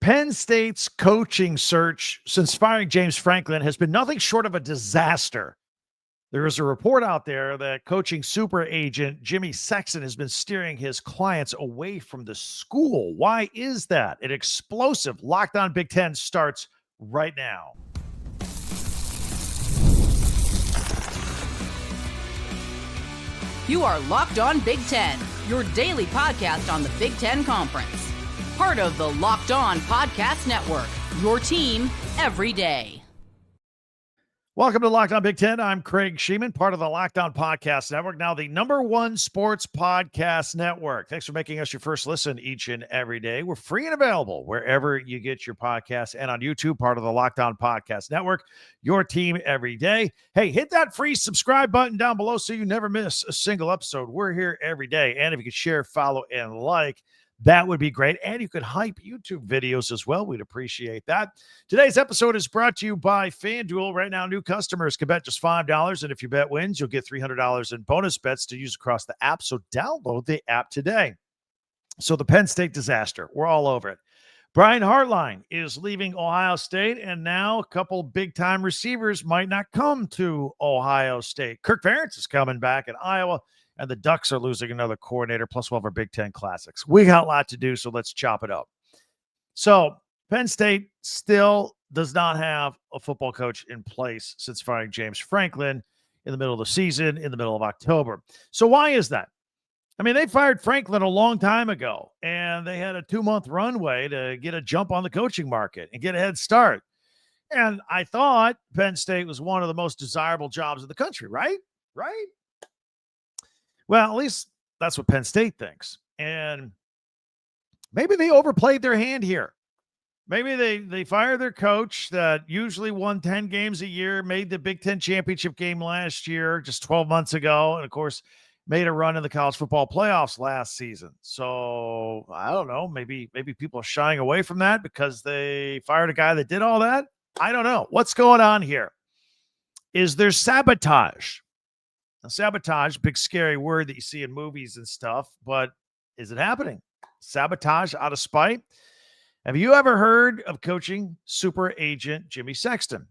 Penn State's coaching search since firing James Franklin has been nothing short of a disaster. There is a report out there that coaching super agent Jimmy Sexton has been steering his clients away from the school. Why is that? An explosive Locked On Big Ten starts right now. You are Locked On Big Ten, your daily podcast on the Big Ten Conference. Part of the Locked On Podcast Network, your team every day. Welcome to Locked On Big Ten. I'm Craig Shemon, part of the Locked On Podcast Network, now the #1 sports podcast network. Thanks for making us your first listen each and every day. We're free and available wherever you get your podcasts and on YouTube, part of the Locked On Podcast Network, your team every day. Hey, hit that free subscribe button down below so you never miss a single episode. We're here every day. And if you could share, follow, and like, that would be great. And you could hype YouTube videos as well. We'd appreciate that. Today's episode is brought to you by FanDuel. Right now, new customers can bet just $5. And if your bet wins, you'll get $300 in bonus bets to use across the app. So download the app today. So the Penn State disaster, we're all over it. Brian Hartline is leaving Ohio State. And now a couple big-time receivers might not come to Ohio State. Kirk Ferentz is coming back in Iowa. And the Ducks are losing another coordinator, plus one of our Big Ten classics. We got a lot to do, so let's chop it up. So Penn State still does not have a football coach in place since firing James Franklin in the middle of the season, in the middle of October. So why is that? I mean, they fired Franklin a long time ago, and they had a 2-month runway to get a jump on the coaching market and get a head start. And I thought Penn State was one of the most desirable jobs in the country, right? Right? Well, at least that's what Penn State thinks. And maybe they overplayed their hand here. Maybe they fired their coach that usually won 10 games a year, made the Big Ten championship game last year, just 12 months ago, and, of course, made a run in the college football playoffs last season. So, I don't know. Maybe people are shying away from that because they fired a guy that did all that. I don't know. What's going on here? Is there sabotage? Now, sabotage, big scary word that you see in movies and stuff, but is it happening? Sabotage out of spite? Have you ever heard of coaching super agent Jimmy Sexton?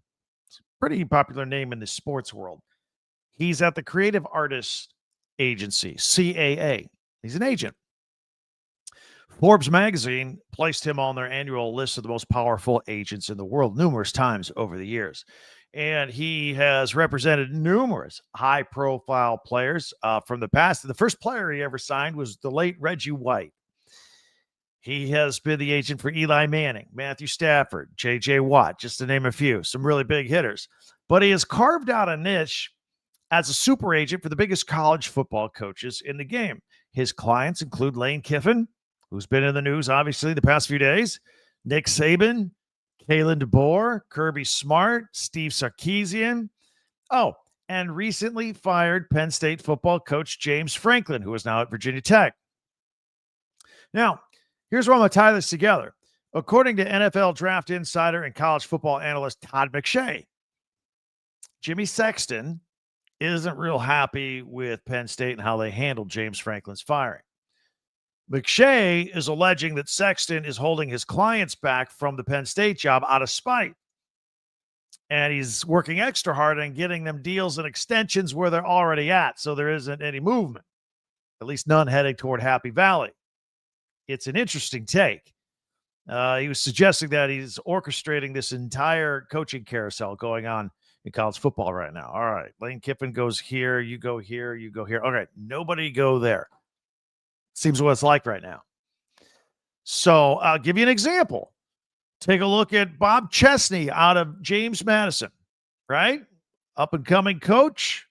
It's a pretty popular name in the sports world. He's at the Creative Artists Agency, CAA. He's an agent. Forbes magazine placed him on their annual list of the most powerful agents in the world numerous times over the years. And he has represented numerous high-profile players from the past. And the first player he ever signed was the late Reggie White. He has been the agent for Eli Manning, Matthew Stafford, J.J. Watt, just to name a few, some really big hitters. But he has carved out a niche as a super agent for the biggest college football coaches in the game. His clients include Lane Kiffin, who's been in the news, obviously, the past few days, Nick Saban, Kalen DeBoer, Kirby Smart, Steve Sarkisian. Oh, and recently fired Penn State football coach James Franklin, who is now at Virginia Tech. Now, here's where I'm going to tie this together. According to NFL draft insider and college football analyst Todd McShay, Jimmy Sexton isn't real happy with Penn State and how they handled James Franklin's firing. McShay is alleging that Sexton is holding his clients back from the Penn State job out of spite. And he's working extra hard on getting them deals and extensions where they're already at, so there isn't any movement, at least none heading toward Happy Valley. It's an interesting take. He was suggesting that he's orchestrating this entire coaching carousel going on in college football right now. All right, Lane Kiffin goes here, you go here, you go here. All right, nobody go there. Seems what it's like right now. So I'll give you an example. Take a look at Bob Chesney out of James Madison, right? Up-and-coming coach,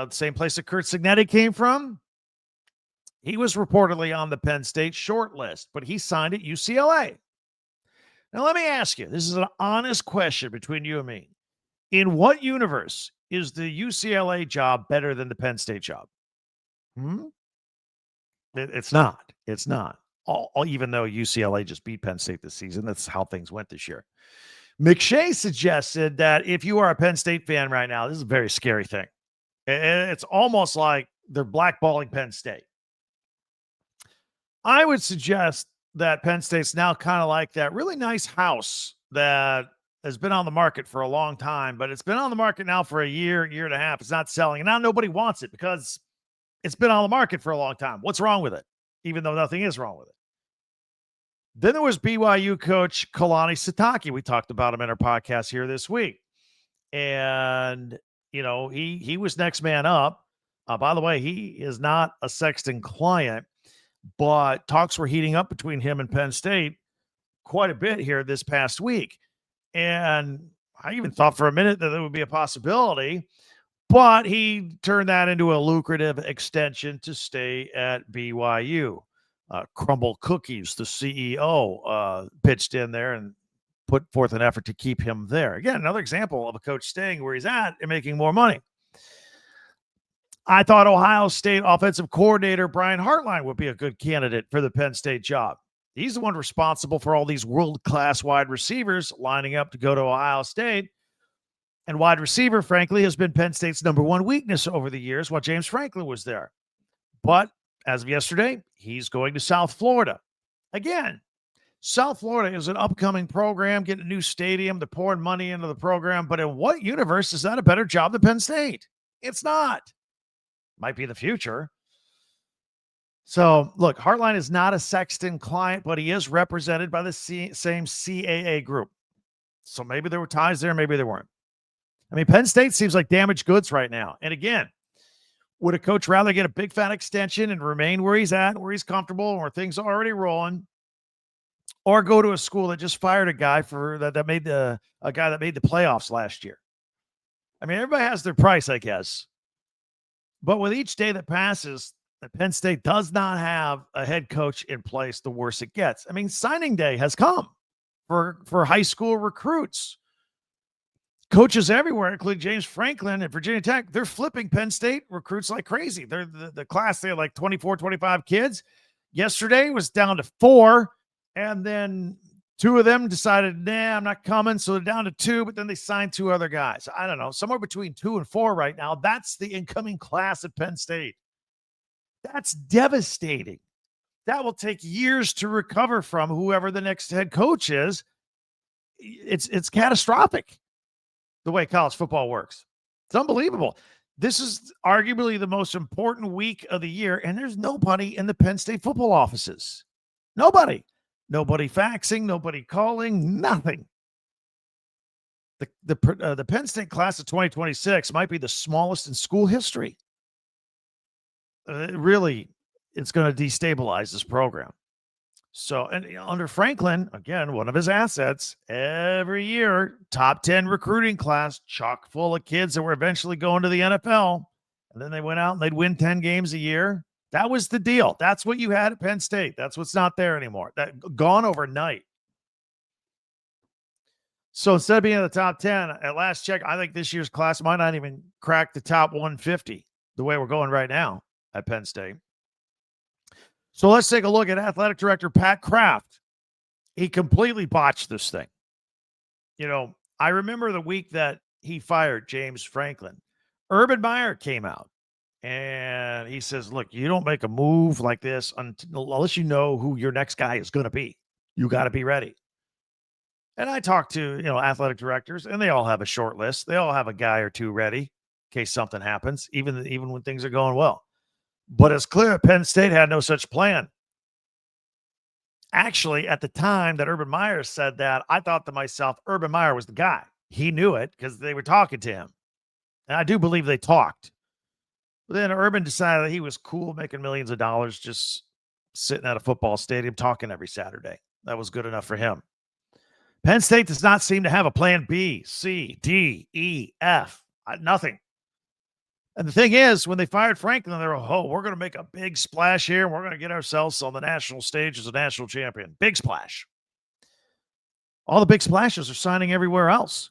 same place that Curt Cignetti came from. He was reportedly on the Penn State short list, but he signed at UCLA. Now, let me ask you, this is an honest question between you and me. In what universe is the UCLA job better than the Penn State job? It's not. It's not. Even though UCLA just beat Penn State this season, that's how things went this year. McShay suggested that if you are a Penn State fan right now, this is a very scary thing. It's almost like they're blackballing Penn State. I would suggest that Penn State's now kind of like that really nice house that has been on the market for a long time, but it's been on the market now for a year, year and a half. It's not selling. And now nobody wants it because it's been on the market for a long time. What's wrong with it? Even though nothing is wrong with it. Then there was BYU coach Sitake. We talked about him in our podcast here this week. And, he was next man up. By the way, he is not a Sexton client, but talks were heating up between him and Penn State quite a bit here this past week. And I even thought for a minute that there would be a possibility, but he turned that into a lucrative extension to stay at BYU. Crumble Cookies, the CEO, pitched in there and put forth an effort to keep him there. Again, another example of a coach staying where he's at and making more money. I thought Ohio State offensive coordinator Brian Hartline would be a good candidate for the Penn State job. He's the one responsible for all these world-class wide receivers lining up to go to Ohio State. And wide receiver, frankly, has been Penn State's number one weakness over the years while James Franklin was there. But as of yesterday, he's going to South Florida. Again, South Florida is an upcoming program, getting a new stadium, they're pouring money into the program. But in what universe is that a better job than Penn State? It's not. Might be the future. So, look, Hartline is not a Sexton client, but he is represented by the same CAA group. So maybe there were ties there, maybe there weren't. I mean, Penn State seems like damaged goods right now. And again, would a coach rather get a big fat extension and remain where he's at, where he's comfortable, where things are already rolling, or go to a school that just fired a guy that made the playoffs last year? I mean, everybody has their price, I guess. But with each day that passes, Penn State does not have a head coach in place, the worse it gets. I mean, signing day has come for high school recruits. Coaches everywhere, including James Franklin at Virginia Tech, they're flipping Penn State recruits like crazy. They're the class, they had like 24, 25 kids. Yesterday was down to 4, and then 2 of them decided, nah, I'm not coming. So they're down to 2, but then they signed 2 other guys. I don't know, somewhere between 2 and 4 right now. That's the incoming class at Penn State. That's devastating. That will take years to recover from whoever the next head coach is. It's catastrophic the way college football works. It's unbelievable. This is arguably the most important week of the year, and there's nobody in the Penn State football offices. Nobody faxing, nobody calling, nothing. The Penn State class of 2026 might be the smallest in school history. It's going to destabilize this program. So, and under Franklin, again, one of his assets, every year, top 10 recruiting class, chock full of kids that were eventually going to the NFL. And then they went out and they'd win 10 games a year. That was the deal. That's what you had at Penn State. That's what's not there anymore. That gone overnight. So instead of being in the top 10, at last check, I think this year's class might not even crack the top 150 the way we're going right now at Penn State. So let's take a look at athletic director Pat Kraft. He completely botched this thing. I remember the week that he fired James Franklin. Urban Meyer came out and he says, look, you don't make a move like this unless you know who your next guy is going to be. You got to be ready. And I talked to, athletic directors, and they all have a short list. They all have a guy or 2 ready in case something happens, even when things are going well. But it's clear Penn State had no such plan. Actually, at the time that Urban Meyer said that, I thought to myself, Urban Meyer was the guy. He knew it because they were talking to him. And I do believe they talked. But then Urban decided that he was cool making millions of dollars just sitting at a football stadium talking every Saturday. That was good enough for him. Penn State does not seem to have a plan B, C, D, E, F. Nothing. And the thing is, when they fired Franklin, they were, we're going to make a big splash here. And we're going to get ourselves on the national stage as a national champion. Big splash. All the big splashes are signing everywhere else.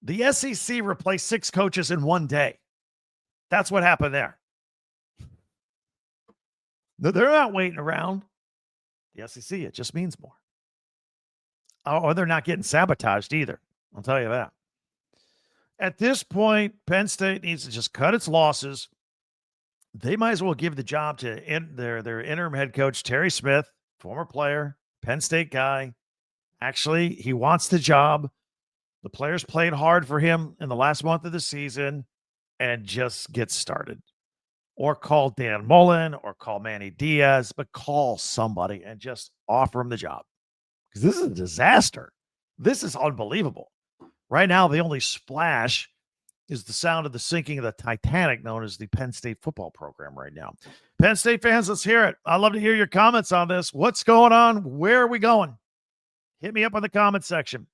The SEC replaced 6 coaches in one day. That's what happened there. They're not waiting around. The SEC, it just means more. Or they're not getting sabotaged either. I'll tell you that. At this point, Penn State needs to just cut its losses. They might as well give the job to their interim head coach, Terry Smith, former player, Penn State guy. Actually, he wants the job. The players played hard for him in the last month of the season and just get started. Or call Dan Mullen or call Manny Diaz, but call somebody and just offer him the job. Because this is a disaster. This is unbelievable. Right now, the only splash is the sound of the sinking of the Titanic, known as the Penn State football program right now. Penn State fans, let's hear it. I'd love to hear your comments on this. What's going on? Where are we going? Hit me up in the comment section.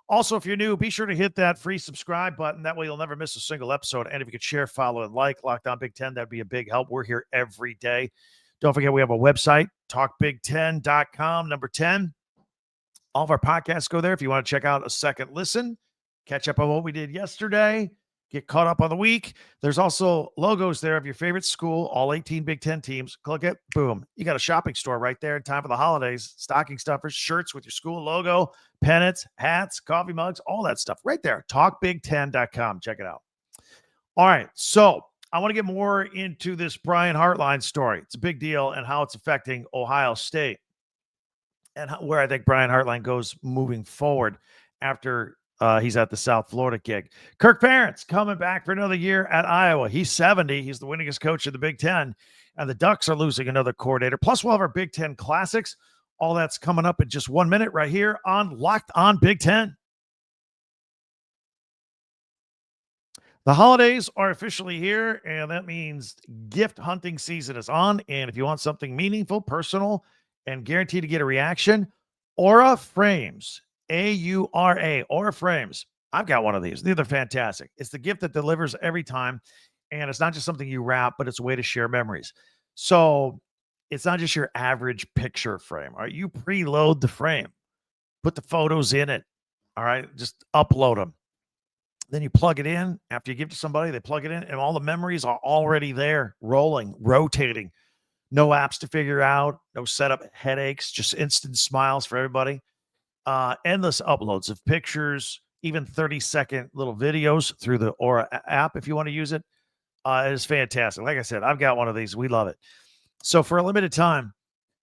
Also, if you're new, be sure to hit that free subscribe button. That way you'll never miss a single episode. And if you could share, follow, and like Locked On Big Ten, that'd be a big help. We're here every day. Don't forget, we have a website, talkbig10.com, number 10. All of our podcasts go there. If you want to check out a second listen, catch up on what we did yesterday, get caught up on the week. There's also logos there of your favorite school, all 18 Big Ten teams. Click it, boom. You got a shopping store right there in time for the holidays. Stocking stuffers, shirts with your school logo, pennants, hats, coffee mugs, all that stuff right there. Talkbig10.com. Check it out. All right, so I want to get more into this Brian Hartline story. It's a big deal and how it's affecting Ohio State and where I think Brian Hartline goes moving forward after he's at the South Florida gig. Kirk Ferentz coming back for another year at Iowa. He's 70. He's the winningest coach of the Big Ten. And the Ducks are losing another coordinator. Plus, we'll have our Big Ten Classics. All that's coming up in just 1 minute right here on Locked On Big Ten. The holidays are officially here, and that means gift hunting season is on. And if you want something meaningful, personal, and guaranteed to get a reaction, Aura Frames. A-U-R-A, Aura Frames. I've got one of these. They're fantastic. It's the gift that delivers every time, and it's not just something you wrap, but it's a way to share memories. So it's not just your average picture frame. All right, you preload the frame, put the photos in it. All right, just upload them. Then you plug it in. After you give it to somebody, they plug it in, and all the memories are already there, rolling, rotating. No apps to figure out, no setup headaches, just instant smiles for everybody. Endless uploads of pictures, even 30-second little videos through the Aura app if you want to use it. It is fantastic. Like I said, I've got one of these. We love it. So for a limited time,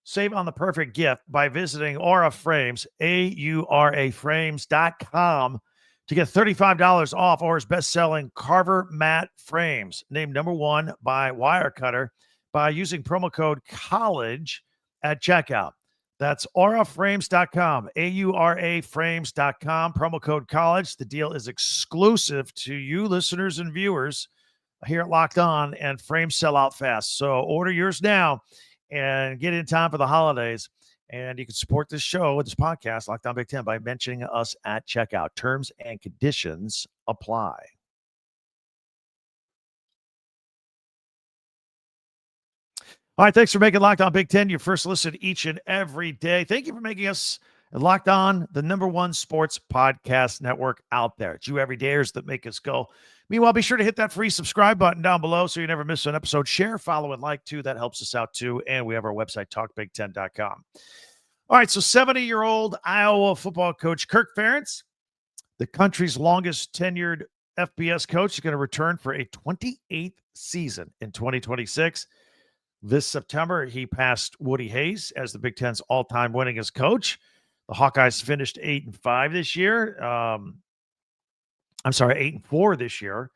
save on the perfect gift by visiting Aura Frames, A-U-R-A frames.com to get $35 off Aura's best-selling Carver Matte Frames, named number 1 by Wirecutter, by using promo code COLLEGE at checkout. That's auraframes.com, A-U-R-A frames.com, promo code COLLEGE. The deal is exclusive to you listeners and viewers here at Locked On, and frames sell out fast. So order yours now and get in time for the holidays. And you can support this show, this podcast, Locked On Big Ten, by mentioning us at checkout. Terms and conditions apply. All right, thanks for making Locked On Big Ten your first listen each and every day. Thank you for making us Locked On, the number 1 sports podcast network out there. It's you everydayers that make us go. Meanwhile, be sure to hit that free subscribe button down below so you never miss an episode. Share, follow, and like, too. That helps us out, too. And we have our website, talkbig10.com. All right, so 70-year-old Iowa football coach Kirk Ferentz, the country's longest tenured FBS coach, is going to return for a 28th season in 2026. This September, he passed Woody Hayes as the Big Ten's all-time winningest coach. The Hawkeyes finished 8-5 this year. 8-4 this year.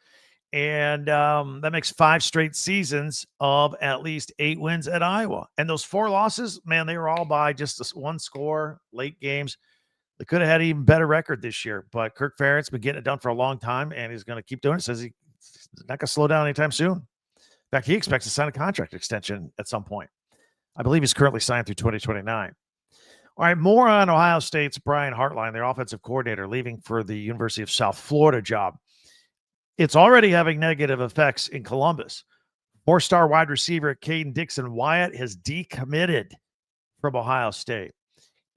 And that makes 5 straight seasons of at least 8 wins at Iowa. And those 4 losses, man, they were all by just 1 score, late games. They could have had an even better record this year. But Kirk Ferentz been getting it done for a long time, and he's going to keep doing it. Says he's not going to slow down anytime soon. In fact, he expects to sign a contract extension at some point. I believe he's currently signed through 2029. All right, more on Ohio State's Brian Hartline, their offensive coordinator, leaving for the University of South Florida job. It's already having negative effects in Columbus. 4-star wide receiver Caden Dixon-Wyatt has decommitted from Ohio State.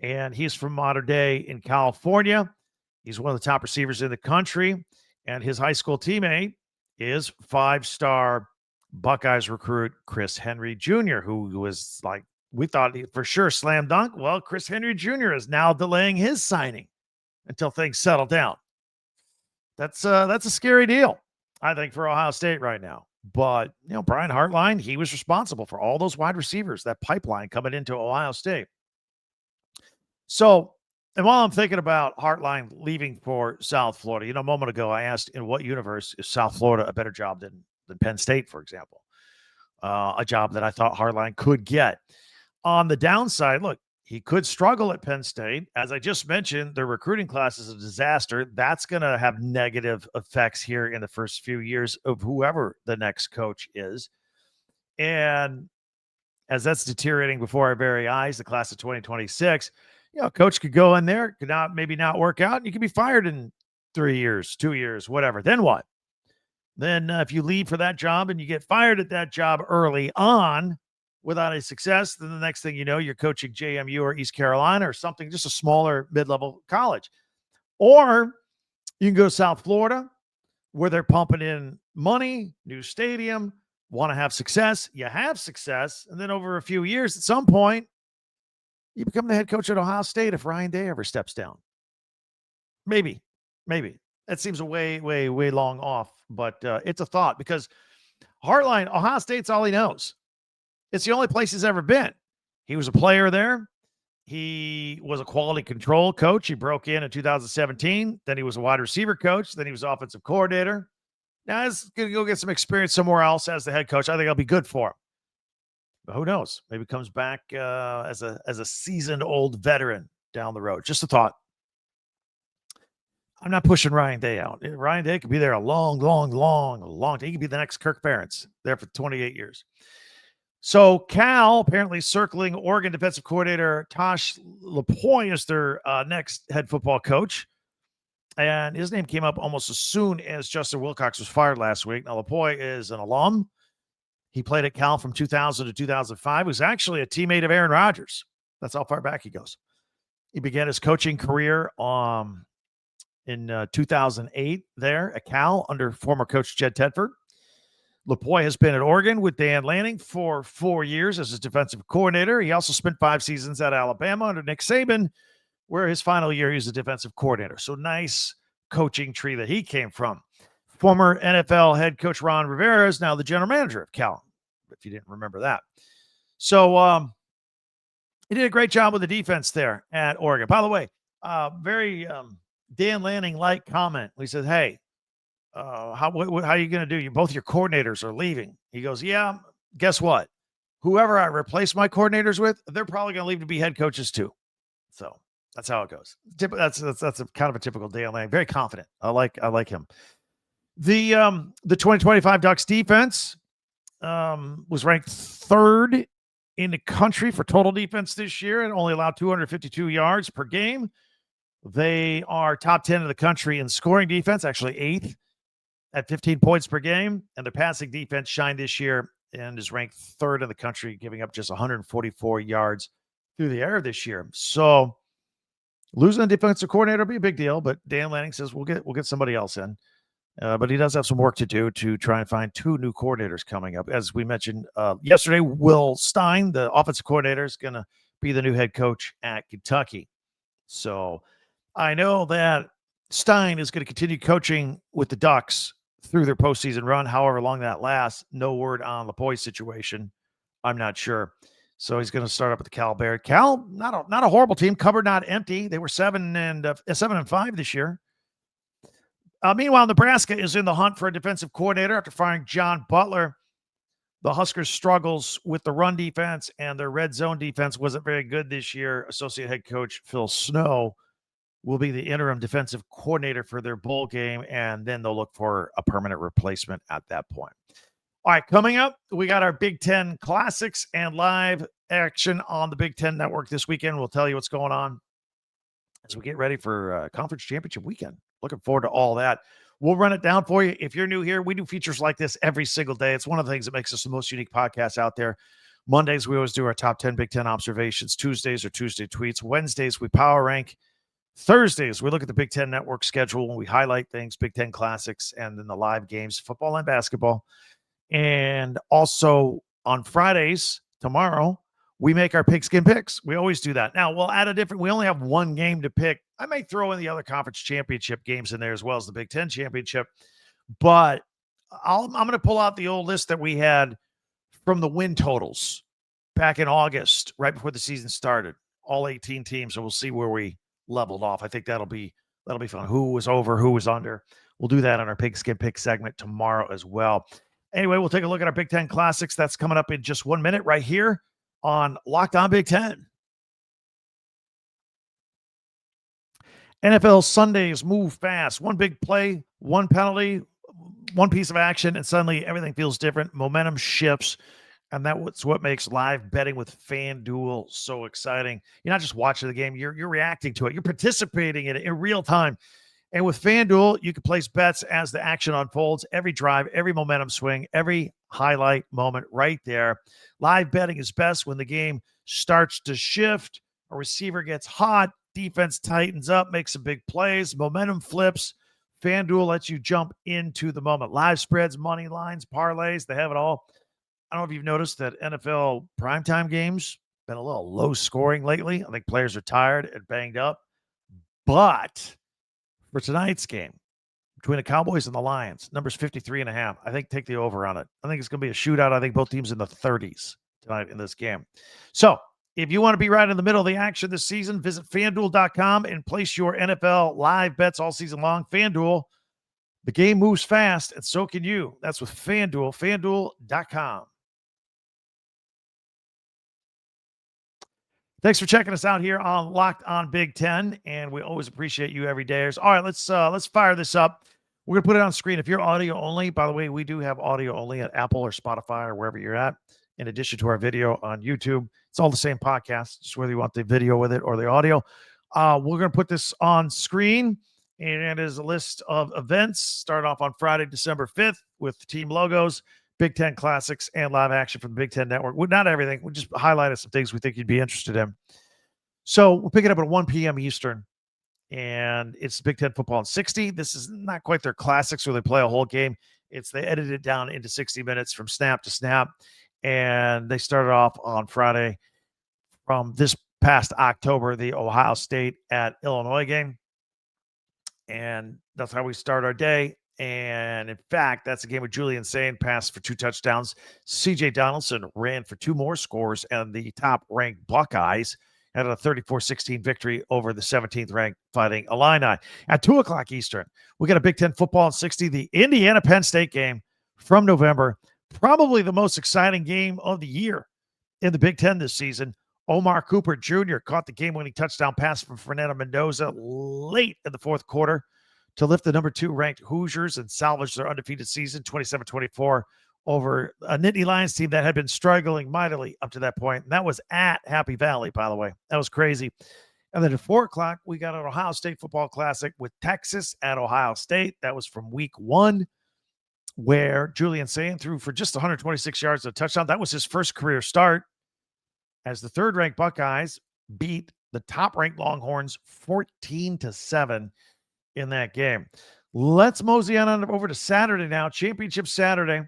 And he's from Mater Dei in California. He's one of the top receivers in the country. And his high school teammate is 5-star Buckeyes recruit Chris Henry Jr., who was like, we thought for sure slam dunk. Well, Chris Henry Jr. is now delaying his signing until things settle down. That's a scary deal, I think, for Ohio State right now. But, Brian Hartline, he was responsible for all those wide receivers, that pipeline coming into Ohio State. So, and while I'm thinking about Hartline leaving for South Florida, a moment ago I asked in what universe is South Florida a better job than Penn State, for example, a job that I thought Hartline could get. On the downside, look, he could struggle at Penn State. As I just mentioned, their recruiting class is a disaster. That's going to have negative effects here in the first few years of whoever the next coach is. And as that's deteriorating before our very eyes, the class of 2026, a coach could go in there, could maybe not work out, and you could be fired in 3 years, 2 years, whatever. Then what? Then if you leave for that job and you get fired at that job early on without any success, then the next thing you know, you're coaching JMU or East Carolina or something, just a smaller mid-level college. Or you can go to South Florida where they're pumping in money, new stadium, want to have success. You have success. And then over a few years, at some point, you become the head coach at Ohio State if Ryan Day ever steps down. Maybe. That seems a way, way, way long off, but it's a thought because Hartline, Ohio State's all he knows. It's the only place he's ever been. He was a player there. He was a quality control coach. He broke in 2017. Then he was a wide receiver coach. Then he was offensive coordinator. Now he's going to go get some experience somewhere else as the head coach. I think I'll be good for him. But who knows? Maybe comes back as a seasoned old veteran down the road. Just a thought. I'm not pushing Ryan Day out. Ryan Day could be there a long time. He could be the next Kirk Ferentz there for 28 years. So Cal apparently circling Oregon defensive coordinator Tosh Lupoi as their next head football coach. And his name came up almost as soon as Justin Wilcox was fired last week. Now, Lupoi is an alum. He played at Cal from 2000 to 2005. He was actually a teammate of Aaron Rodgers. That's how far back he goes. He began his coaching career in 2008 there at Cal under former coach Jed Tedford. Lupoi has been at Oregon with Dan Lanning for 4 years as his defensive coordinator. He also spent 5 seasons at Alabama under Nick Saban, where his final year he was a defensive coordinator. So nice coaching tree that he came from. Former NFL head coach Ron Rivera is now the general manager of Cal, if you didn't remember that. So he did a great job with the defense there at Oregon. By the way, very Dan Lanning-like comment. He said, hey, how are you going to do? Both your coordinators are leaving. He goes, yeah, guess what? Whoever I replace my coordinators with, they're probably going to leave to be head coaches too. So that's how it goes. That's a kind of a typical Dan Lanning. Very confident. I like him. The 2025 Ducks defense was ranked 3rd in the country for total defense this year and only allowed 252 yards per game. They are top 10 in the country in scoring defense, actually 8th at 15 points per game. And their passing defense shined this year and is ranked 3rd in the country, giving up just 144 yards through the air this year. So losing a defensive coordinator will be a big deal, but Dan Lanning says we'll get somebody else in. But he does have some work to do to try and find 2 new coordinators coming up. As we mentioned yesterday, Will Stein, the offensive coordinator, is going to be the new head coach at Kentucky. So I know that Stein is going to continue coaching with the Ducks through their postseason run, however long that lasts. No word on Lupoi's situation. I'm not sure. So he's going to start up at the Cal Bear. Cal, not a horrible team. Cupboard not empty. They were 7-5 this year. Meanwhile, Nebraska is in the hunt for a defensive coordinator after firing John Butler. The Huskers' struggles with the run defense and their red zone defense wasn't very good this year. Associate head coach Phil Snow will be the interim defensive coordinator for their bowl game, and then they'll look for a permanent replacement at that point. All right, coming up, we got our Big Ten Classics and live action on the Big Ten Network this weekend. We'll tell you what's going on as we get ready for Conference Championship weekend. Looking forward to all that. We'll run it down for you. If you're new here, we do features like this every single day. It's one of the things that makes us the most unique podcast out there. Mondays, we always do our top 10 Big Ten observations. Tuesdays are Tuesday tweets. Wednesdays, we power rank. Thursdays, we look at the Big Ten Network schedule and we highlight things, Big Ten Classics, and then the live games, football and basketball. And also on Fridays, tomorrow, we make our pigskin picks. We always do that. Now, we'll add we only have one game to pick. I may throw in the other conference championship games in there as well as the Big Ten championship. But I'm going to pull out the old list that we had from the win totals back in August, right before the season started. all 18 teams, and we'll see where we leveled off. I think that'll be fun. Who was over, who was under. We'll do that on our Pigskin Pick segment tomorrow as well. Anyway, we'll take a look at our Big Ten Classics. That's coming up in just 1 minute right here on Locked On Big Ten. NFL Sundays move fast. One big play, one penalty, one piece of action, and suddenly everything feels different. Momentum shifts, and that's what makes live betting with FanDuel so exciting. You're not just watching the game, you're reacting to it. You're participating in it in real time. And with FanDuel, you can place bets as the action unfolds. Every drive, every momentum swing, every highlight moment right there. Live betting is best when the game starts to shift, a receiver gets hot, defense tightens up, makes some big plays, momentum flips. FanDuel lets you jump into the moment. Live spreads, money lines, parlays, they have it all. I don't know if you've noticed that NFL primetime games been a little low scoring lately. I think players are tired and banged up. But for tonight's game between the Cowboys and the Lions, numbers 53.5. I think take the over on it. I think it's going to be a shootout. I think both teams in the 30s tonight in this game. So if you want to be right in the middle of the action this season, visit FanDuel.com and place your NFL live bets all season long. FanDuel, the game moves fast, and so can you. That's with FanDuel, FanDuel.com. Thanks for checking us out here on Locked On Big Ten, and we always appreciate you every day. All right, let's fire this up. We're going to put it on screen. If you're audio only, by the way, we do have audio only at Apple or Spotify or wherever you're at, in addition to our video on YouTube. It's all the same podcast, just whether you want the video with it or the audio. We're going to put this on screen, and it is a list of events. Start off on Friday, December 5th with team logos, Big Ten Classics, and live action from the Big Ten Network. Well, not everything. We just highlighted some things we think you'd be interested in. So we'll pick it up at 1 p.m. Eastern, and it's Big Ten Football in 60. This is not quite their classics where they play a whole game. They edited it down into 60 minutes from snap to snap, and they started off on Friday from this past October, the Ohio State at Illinois game. And that's how we start our day. And in fact, that's a game with Julian Sain passed for 2 touchdowns. CJ Donaldson ran for 2 more scores, and the top-ranked Buckeyes had a 34-16 victory over the 17th-ranked Fighting Illini. At 2 o'clock Eastern, we got a Big Ten Football in 60, the Indiana-Penn State game from November. Probably the most exciting game of the year in the Big Ten this season. Omar Cooper Jr. caught the game-winning touchdown pass from Fernando Mendoza late in the fourth quarter to lift the number 2 ranked Hoosiers and salvage their undefeated season 27-24 over a Nittany Lions team that had been struggling mightily up to that point. And that was at Happy Valley, by the way. That was crazy. And then at 4 o'clock, we got an Ohio State football classic with Texas at Ohio State. That was from week 1, where Julian Sain threw for just 126 yards and a touchdown. That was his first career start as the 3rd-ranked Buckeyes beat the top-ranked Longhorns 14-7 in that game. Let's mosey on over to Saturday now, Championship Saturday.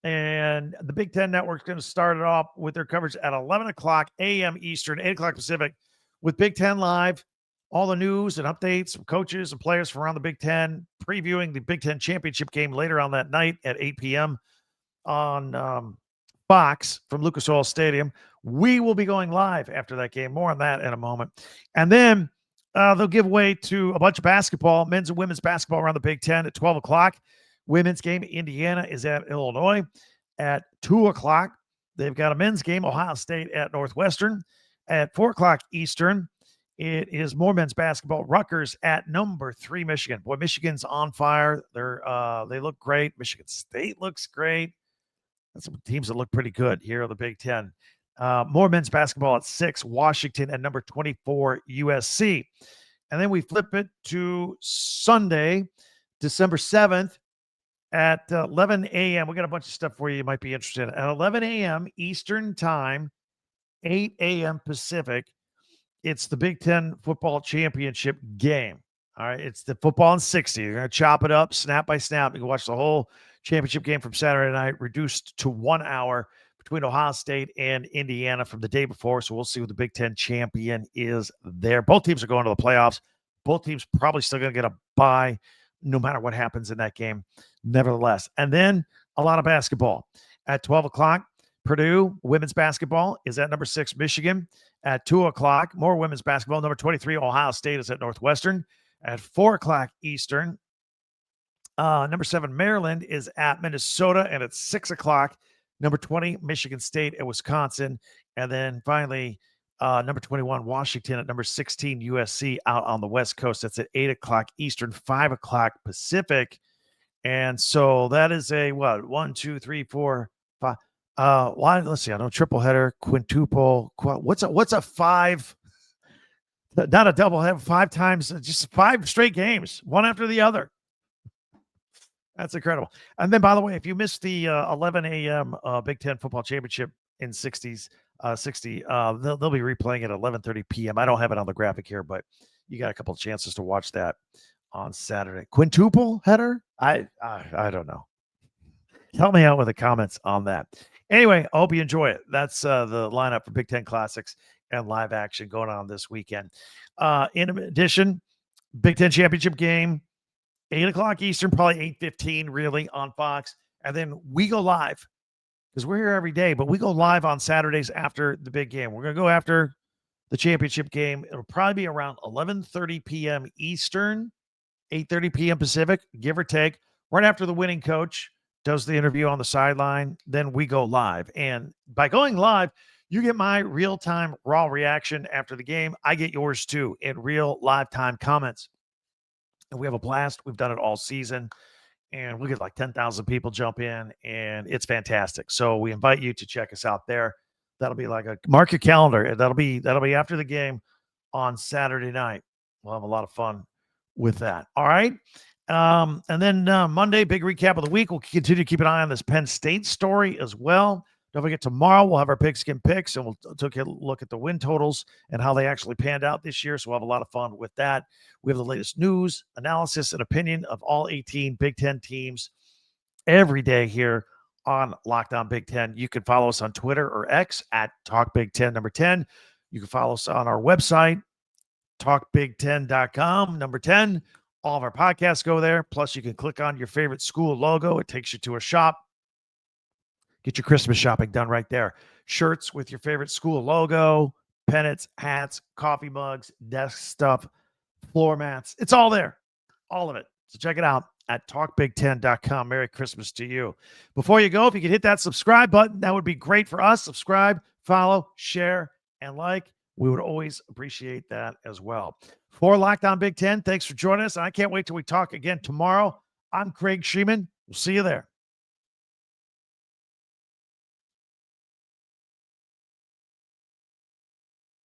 And the Big Ten Network is going to start it off with their coverage at 11 o'clock a.m. Eastern, 8 o'clock Pacific, with Big Ten Live, all the news and updates from coaches and players from around the Big Ten, previewing the Big Ten Championship game later on that night at 8 p.m. on Fox from Lucas Oil Stadium. We will be going live after that game. More on that in a moment. And then they'll give way to a bunch of basketball, men's and women's basketball around the Big Ten at 12 o'clock. Women's game, Indiana is at Illinois at 2 o'clock. They've got a men's game, Ohio State at Northwestern at 4 o'clock Eastern. It is more men's basketball. Rutgers at number 3, Michigan. Boy, Michigan's on fire. They look great. Michigan State looks great. That's some teams that look pretty good here on the Big Ten. More men's basketball at 6, Washington at number 24, USC. And then we flip it to Sunday, December 7th at 11 a.m. We got a bunch of stuff for you might be interested in. At 11 a.m. Eastern Time, 8 a.m. Pacific, it's the Big Ten Football Championship game. All right, it's the football in 60. You're going to chop it up snap by snap. You can watch the whole championship game from Saturday night, reduced to 1 hour between Ohio State and Indiana from the day before. So we'll see what the Big Ten champion is there. Both teams are going to the playoffs. Both teams probably still going to get a bye no matter what happens in that game, nevertheless. And then a lot of basketball. At 12 o'clock, Purdue women's basketball is at number 6, Michigan at 2 o'clock. More women's basketball. Number 23, Ohio State is at Northwestern at 4 o'clock Eastern. Number 7, Maryland is at Minnesota and at 6 o'clock. Number 20, Michigan State at Wisconsin. And then finally, number 21, Washington at number 16, USC out on the West Coast. That's at 8 o'clock Eastern, 5 o'clock Pacific. And so that is a what? 1, 2, 3, 4, 5. Let's see. I know triple header, quintuple. What's a 5? Not a double header. 5 times, just 5 straight games, one after the other. That's incredible. And then, by the way, if you missed the 11 a.m. Big Ten Football Championship in 60, they'll be replaying at 11:30 p.m. I don't have it on the graphic here, but you got a couple of chances to watch that on Saturday. Quintuple header? I don't know. Help me out with the comments on that. Anyway, I hope you enjoy it. That's the lineup for Big Ten Classics and live action going on this weekend. In addition, Big Ten Championship game, 8 o'clock Eastern, probably 8:15 really on Fox. And then we go live because we're here every day, but we go live on Saturdays after the big game. We're going to go after the championship game. It'll probably be around 11:30 p.m. Eastern, 8:30 p.m. Pacific, give or take, right after the winning coach does the interview on the sideline. Then we go live. And by going live, you get my real-time raw reaction after the game. I get yours too in real live time comments. And we have a blast. We've done it all season. And we get like 10,000 people jump in, and it's fantastic. So we invite you to check us out there. That'll be like mark your calendar. That'll be after the game on Saturday night. We'll have a lot of fun with that. All right. And then Monday, big recap of the week. We'll continue to keep an eye on this Penn State story as well. Don't forget, tomorrow we'll have our pigskin picks, and we'll take a look at the win totals and how they actually panned out this year. So we'll have a lot of fun with that. We have the latest news, analysis, and opinion of all 18 Big Ten teams every day here on Locked On Big Ten. You can follow us on Twitter or X at TalkBig10 number 10. You can follow us on our website, talkbig10.com, number 10. All of our podcasts go there. Plus, you can click on your favorite school logo. It takes you to a shop. Get your Christmas shopping done right there. Shirts with your favorite school logo, pennants, hats, coffee mugs, desk stuff, floor mats. It's all there. All of it. So check it out at talkbig10.com. Merry Christmas to you. Before you go, if you could hit that subscribe button, that would be great for us. Subscribe, follow, share, and like. We would always appreciate that as well. For Locked On Big Ten, thanks for joining us. And I can't wait till we talk again tomorrow. I'm Craig Shemon. We'll see you there.